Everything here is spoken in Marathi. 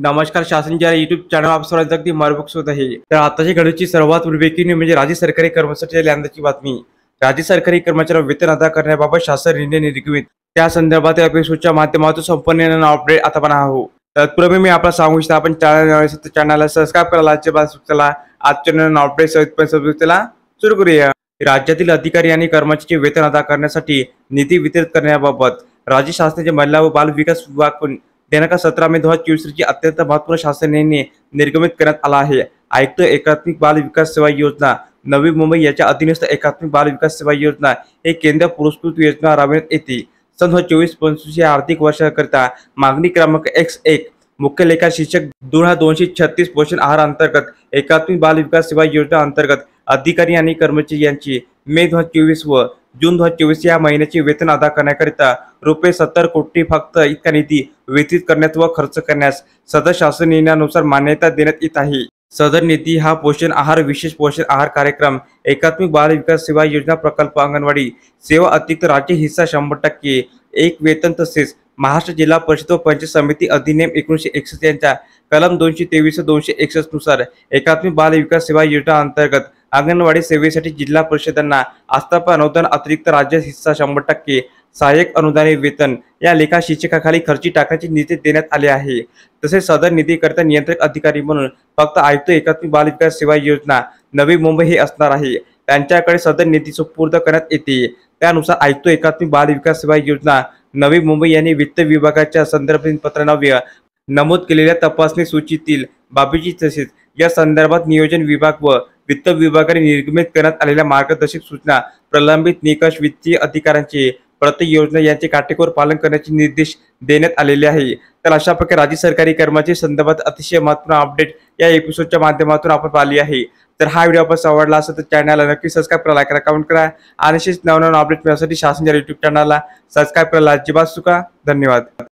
नमस्कार शासन ज्या युट्यूब चॅनल आप सर्वांचं अगदी मनपूर्वक स्वागत आहे। तर आताची घडीची सर्वात ब्रेकिंग न्यूज म्हणजे राज्य सरकारी कर्मचारी यंदाची बातमी। राज्य सरकारी कर्मचाऱ्यांना वेतन अदा करण्याबाबत शासन निर्णय निर्गमित त्या संदर्भात एपिसोडच्या माध्यमातून संपूर्ण अपडेट आता पण आहोत। तत्पूर्वी मी आपला सांगू इच्छितो आपण चॅनलला सबस्क्राइब करायला चला आजच्या अपडेट सबस्क्राइब सुरू करूया। राज्यातील अधिकारी आणि कर्मचाऱ्यांचे वेतन अदा करण्यासाठी निधी वितरित करण्याबाबत राज्य शासनाचे महिला व बाल विकास विभाग दिनांक 17 मे 2024 रोजी अत्यंत महत्वपूर्ण शासन निर्णय निर्गमित करण्यात आला आहे। आयुक्त एकात्मिक बाल विकास सेवा योजना नवी मुंबई याच्या अधीनस्थ एकात्मिक बाल विकास सेवा योजना हे केंद्र पुरस्कृत योजना राबविण्यात येते। सन 2024-25 या आर्थिक वर्षाकरिता मागणी क्रमांक X1 मुख्य लेखा शीर्षक 2236 पोषण आहार अंतर्गत एकात्मिक बाल विकास सेवा योजना अंतर्गत अधिकारी आणि कर्मचारी यांची मे 2024 व जून 2024 या महिन्याचे वेतन अदा करण्याकरिता रुपये 70 कोटी फक्त इतका निधी वितरित करण्यात व खर्च करण्यास सदर शासन निर्णयानुसार मान्यता देण्यात येत आहे। सदर निधी हा पोषण आहार विशेष पोषण आहार कार्यक्रम एकात्मिक बाल विकास सेवा योजना प्रकल्प अंगणवाडी सेवा अतिरिक्त राज्य हिस्सा 100% एक वेतन तसेच महाराष्ट्र जिल्हा परिषद व पंचायत समिती अधिनियम 1961 यांच्या कलम 223 व 261 नुसार एकात्मिक बाल विकास सेवा योजना अंतर्गत अंगणवाडी सेवेसाठी जिल्हा परिषदांना आस्थापन अनुदान अतिरिक्त राज्य हिस्सा 100% सहाय्यक अनुदान वेतन या लेखा शीर्षकाखाली खर्ची टाकण्याचे निर्देश देण्यात आले आहे। तसेच सदर निधीकरिता नियंत्रक अधिकारी म्हणून फक्त आयुक्त एकात्मिक बाल विकास सेवा योजना नवी मुंबई हे असणार आहे। त्यांच्याकडे सदर निधी सुपूर्द करण्यात येते। त्यानुसार आयुक्त एकात्मिक बाल विकास सेवा योजना नवी मुंबई यांनी वित्त विभागाच्या संदर्भात पत्रनाव्य नमूद केलेल्या तपासणी सूचीतील बाबीची तसेच या संदर्भात नियोजन विभाग व वित्त विभागाने निर्गमित करण्यात आलेल्या मार्गदर्शक सूचना प्रलंबित निकष वित्तीय अधिकाऱ्यांचे प्रति योजना यांचे काटेकोर पालन करण्याचे निर्देश देण्यात आलेले आहे। तर अशा प्रकारे राज्य सरकारी कर्मचारी संदर्भात अतिशय महत्त्वपूर्ण अपडेट या एपिसोडच्या माध्यमातून आपण पाहिली आहे। तर हा व्हिडिओ आपण आवडला असेल तर चॅनलला नक्की सबस्क्राइब करा, लाईक करा, कमेंट करा आणि असेच नवनवीन अपडेट मिळण्यासाठी शासन युट्यूब चॅनलला सबस्क्राइब करायला अजिबात चुका। धन्यवाद।